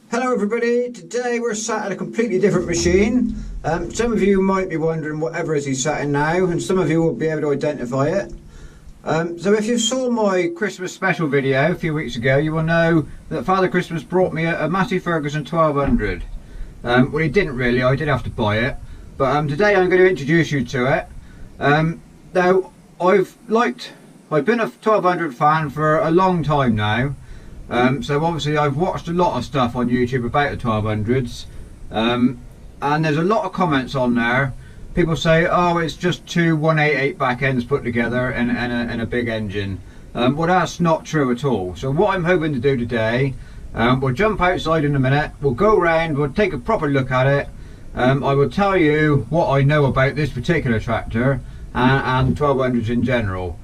Hello everybody, today we're sat at a completely different machine. Some of you might be wondering whatever is he sat in now, and some of you will be able to identify it. So if you saw my Christmas special video a few weeks ago, you will know that Father Christmas brought me a Massey Ferguson 1200. Well, he didn't really, I did have to buy it. But today I'm going to introduce you to it. Now, I've been a 1200 fan for a long time now. So obviously I've watched a lot of stuff on YouTube about the 1200s, and there's a lot of comments on there. People say, oh, it's just two 188 back ends put together and a big engine. Well, that's not true at all. So what I'm hoping to do today, we'll jump outside in a minute, we'll go around, we'll take a proper look at it. I will tell you what I know about this particular tractor and 1200s in general.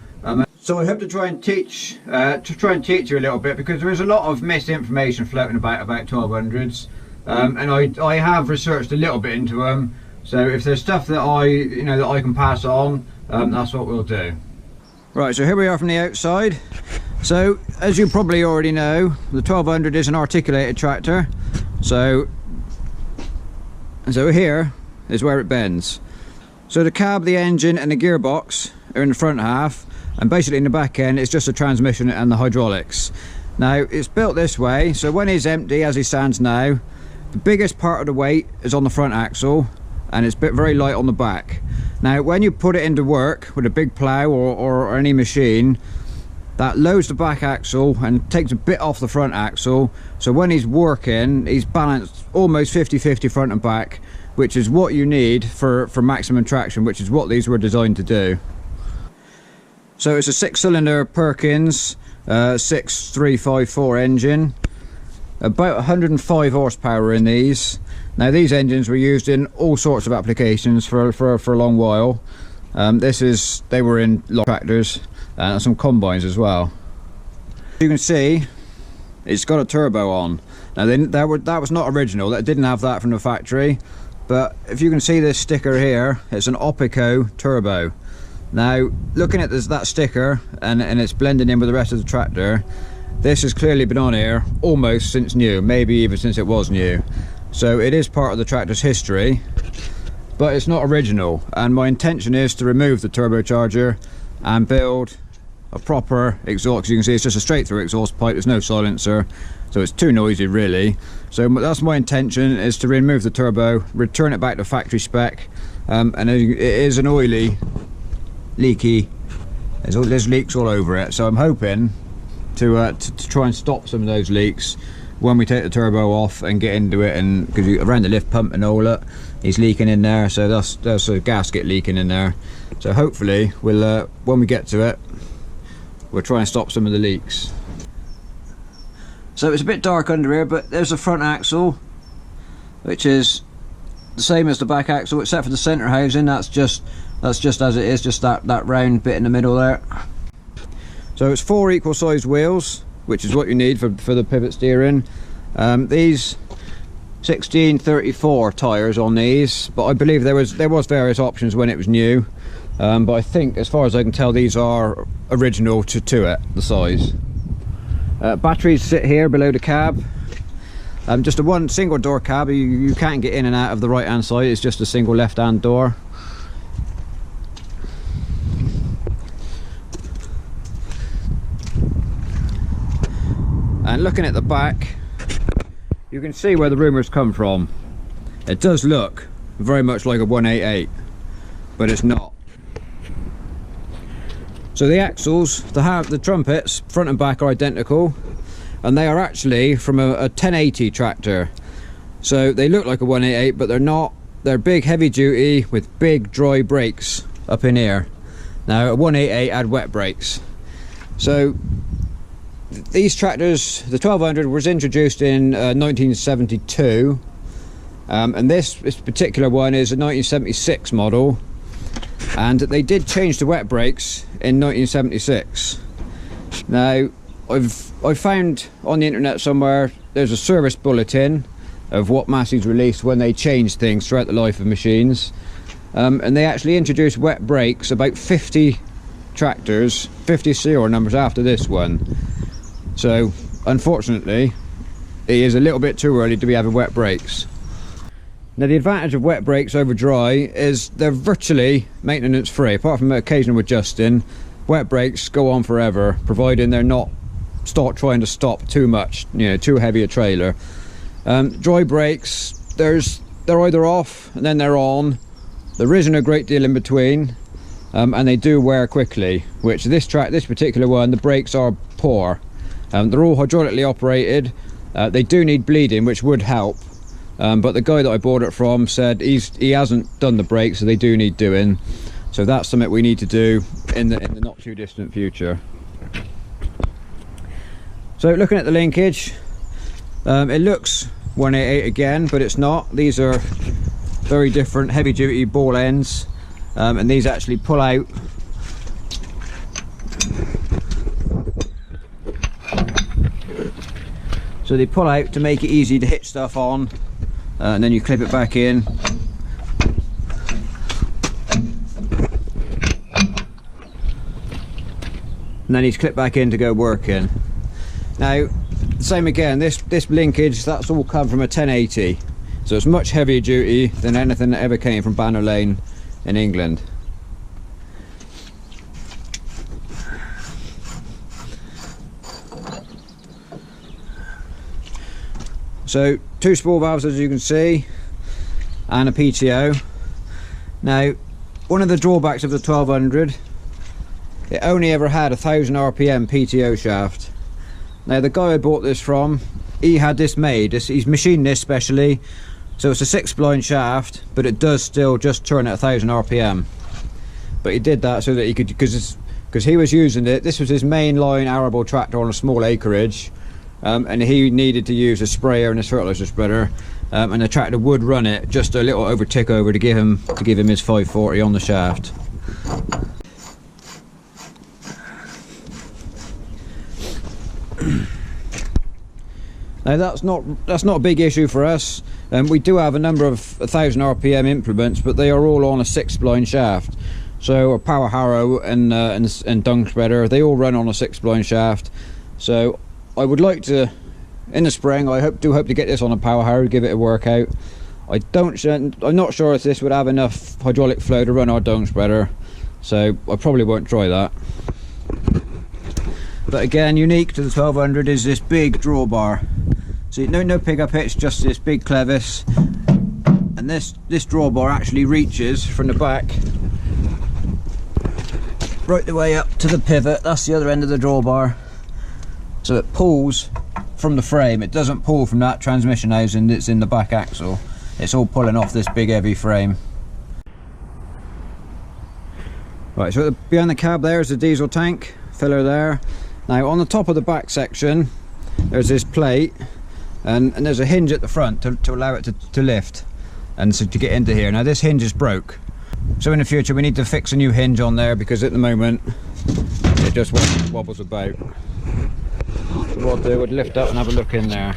So I hope to try and teach you a little bit, because there is a lot of misinformation floating about 1200s, and I have researched a little bit into them. So if there's stuff that I can pass on, that's what we'll do. Right, so here we are from the outside. So as you probably already know, the 1200 is an articulated tractor. So here is where it bends. So the cab, the engine and the gearbox are in the front half, and basically in the back end it's just the transmission and the hydraulics. Now it's built this way, so when it's empty as it stands now, the biggest part of the weight is on the front axle and it's very light on the back. Now when you put it into work with a big plough or any machine, that loads the back axle and takes a bit off the front axle, so when he's working he's balanced almost 50-50 front and back, which is what you need for maximum traction, which is what these were designed to do. So it's a 6-cylinder Perkins 6354 engine, about 105 horsepower in these. Now these engines were used in all sorts of applications for a long while. They were in lot of tractors and some combines as well. You can see it's got a turbo on. Now that was not original, that didn't have that from the factory, but if you can see this sticker here, it's an Opico turbo. Now looking at that sticker and it's blending in with the rest of the tractor, this has clearly been on here almost since new, maybe even since it was new. So it is part of the tractor's history, but it's not original, and my intention is to remove the turbocharger and build a proper exhaust. You can see it's just a straight through exhaust pipe, there's no silencer, so it's too noisy really. So that's my intention, is to remove the turbo, return it back to factory spec, and it is an oily, leaky, there's leaks all over it, so I'm hoping to try and stop some of those leaks when we take the turbo off and get into it, and because around the lift pump and all that, it's leaking in there, so there's a gasket leaking in there. So hopefully we'll when we get to it, we'll try and stop some of the leaks. So it's a bit dark under here, but there's the front axle, which is the same as the back axle except for the center housing. That's just as it is, just that round bit in the middle there. So it's 4 equal sized wheels, which is what you need for the pivot steering. These 1634 tyres on these, but I believe there was various options when it was new, but I think as far as I can tell these are original to it, the size. Batteries sit here below the cab. Just a one single door cab, you can't get in and out of the right hand side, it's just a single left hand door. And looking at the back, you can see where the rumours come from. It does look very much like a 188, but it's not. So the axles, the trumpets, front and back, are identical, and they are actually from a 1080 tractor. So they look like a 188, but they're not. They're big, heavy duty with big dry brakes up in here. Now a 188 had wet brakes. So these tractors, the 1200 was introduced in 1972, and this particular one is a 1976 model, and they did change the wet brakes in 1976. Now I've found on the internet somewhere there's a service bulletin of what Massey's released when they changed things throughout the life of machines, and they actually introduced wet brakes about 50 tractors, 50 serial numbers after this one. So unfortunately it is a little bit too early to be having wet brakes. Now the advantage of wet brakes over dry is they're virtually maintenance free, apart from occasional adjusting. Wet brakes go on forever, providing they're not trying to stop too much, you know, too heavy a trailer. Dry brakes, they're either off and then they're on. There isn't a great deal in between, and they do wear quickly, which this particular one, the brakes are poor. They're all hydraulically operated. They do need bleeding, which would help, but the guy that I bought it from said he hasn't done the brakes, so they do need doing. So that's something we need to do in the not too distant future. So looking at the linkage, it looks 188 again, but it's not. These are very different heavy duty ball ends, and these actually pull out. So they pull out to make it easy to hitch stuff on, and then you clip it back in. And then he's clipped back in to go working. Now, same again, this linkage, that's all come from a 1080. So it's much heavier duty than anything that ever came from Banner Lane in England. So 2 spool valves, as you can see, and a PTO. Now, one of the drawbacks of the 1200, it only ever had 1000 RPM PTO shaft. Now the guy I bought this from, he had this made, he's machined this specially, so it's a 6-spline shaft, but it does still just turn at 1000 RPM. But he did that so that he could, because he was using it, this was his main line arable tractor on a small acreage, and he needed to use a sprayer and a fertilizer spreader, and the tractor would run it just a little over tick over to give him his 540 on the shaft. Now that's not a big issue for us. We do have a number of 1000 RPM implements, but they are all on a 6-spline shaft. So a power harrow and dung spreader, they all run on a 6-spline shaft. So I would like to, in the spring, I do hope to get this on a power harrow, give it a workout. I'm not sure if this would have enough hydraulic flow to run our dung spreader, so I probably won't try that. But again, unique to the 1200 is this big drawbar. So no pickup hitch, just this big clevis, and this drawbar actually reaches from the back right the way up to the pivot. That's the other end of the drawbar. So it pulls from the frame. It doesn't pull from that transmission housing that's in the back axle. It's all pulling off this big heavy frame. Right, so behind the cab there is the diesel tank filler there. Now on the top of the back section there's this plate, and there's a hinge at the front to allow it to lift and so to get into here. Now this hinge is broke, so in the future we need to fix a new hinge on there, because at the moment it just wobbles about. So what I'll do, I'd lift up and have a look in there.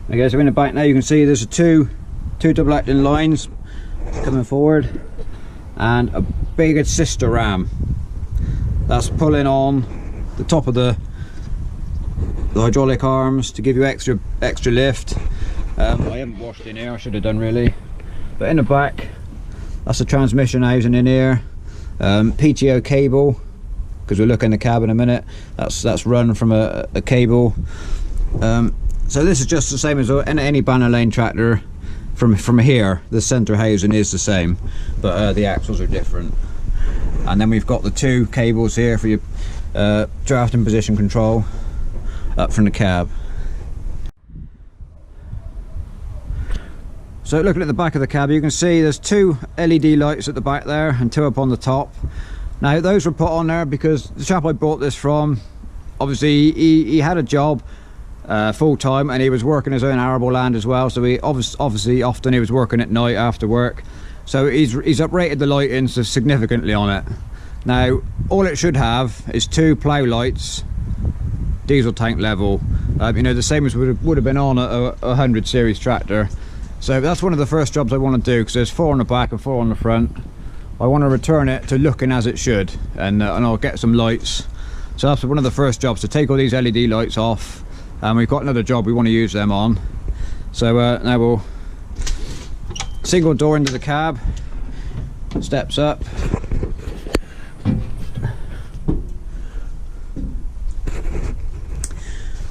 Okay, so in the back now you can see there's two double acting lines coming forward and a big sister ram that's pulling on the top of the hydraulic arms to give you extra lift. I haven't washed in here, I should have done really. But in the back, that's the transmission housing in here. PTO cable, because we'll look in the cab in a minute. That's run from a cable. So this is just the same as any Banner Lane tractor. From here, the centre housing is the same, but the axles are different. And then we've got the 2 cables here for your draft and position control up from the cab. So looking at the back of the cab, you can see there's 2 LED lights at the back there and 2 up on the top. Now those were put on there because the chap I bought this from, obviously he had a job full-time, and he was working his own arable land as well, so he obviously often he was working at night after work, so he's uprated the lighting significantly on it. Now all it should have is 2 plough lights diesel tank level, you know, the same as would have been on a 100 series tractor. So that's one of the first jobs I want to do, because there's 4 on the back and 4 on the front. I want to return it to looking as it should, and I'll get some lights. So that's one of the first jobs, to take all these LED lights off, and we've got another job we want to use them on. So now we'll single door into the cab, steps up.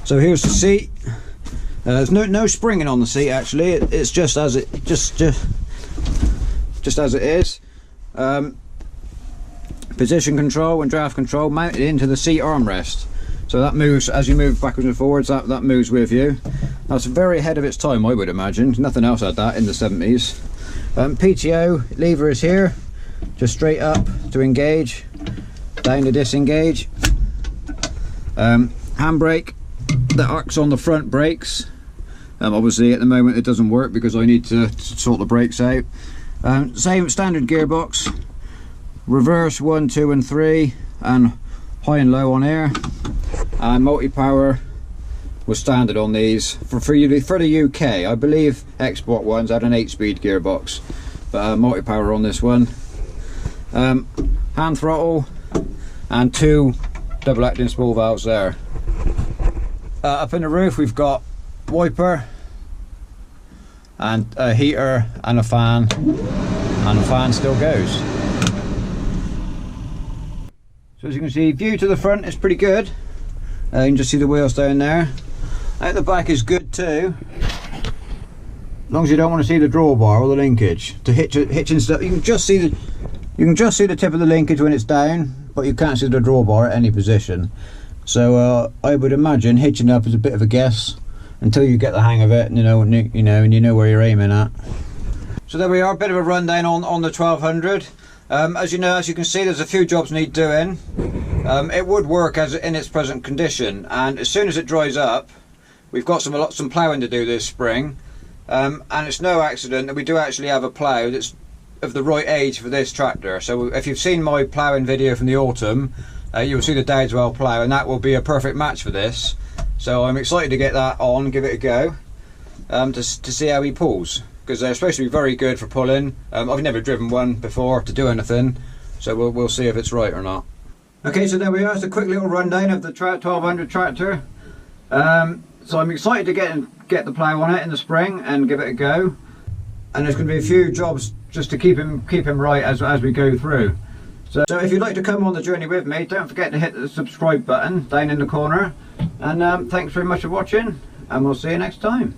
So here's the seat. There's no springing on the seat actually. It's just as it just as it is. Position control and draft control mounted into the seat armrest. So that moves as you move backwards and forwards. That moves with you. That's very ahead of its time, I would imagine. Nothing else had that in the 70s. PTO lever is here, just straight up to engage, down to disengage. Handbrake that arcs on the front brakes. Obviously at the moment it doesn't work because I need to sort the brakes out. Same standard gearbox, reverse 1, 2 and 3, and high and low on air. And multi-power was standard on these for the UK. I believe export ones had an 8-speed gearbox, but multi-power on this one. Hand throttle and 2 double acting spool valves there. Up in the roof we've got wiper and a heater and a fan, and the fan still goes. So as you can see, view to the front is pretty good. You can just see the wheels down there. Out the back is good too, as long as you don't want to see the drawbar or the linkage. To hitching stuff, you can just see the tip of the linkage when it's down, but you can't see the drawbar at any position. So I would imagine hitching up is a bit of a guess until you get the hang of it, and you know where you're aiming at. So there we are, a bit of a rundown on the 1200. As you know, as you can see, there's a few jobs need doing. It would work as in its present condition, and as soon as it dries up, we've got some ploughing to do this spring, and it's no accident that we do actually have a plough that's of the right age for this tractor. So if you've seen my ploughing video from the autumn, you'll see the Dowdeswell plough, and that will be a perfect match for this. So I'm excited to get that on, give it a go, to see how he pulls, because they're supposed to be very good for pulling. I've never driven one before to do anything, so we'll see if it's right or not. Okay, so there we are. It's a quick little rundown of the 1200 tractor. So I'm excited to get the plough on it in the spring and give it a go. And there's going to be a few jobs just to keep him right as we go through. So if you'd like to come on the journey with me, don't forget to hit the subscribe button down in the corner. And thanks very much for watching, and we'll see you next time.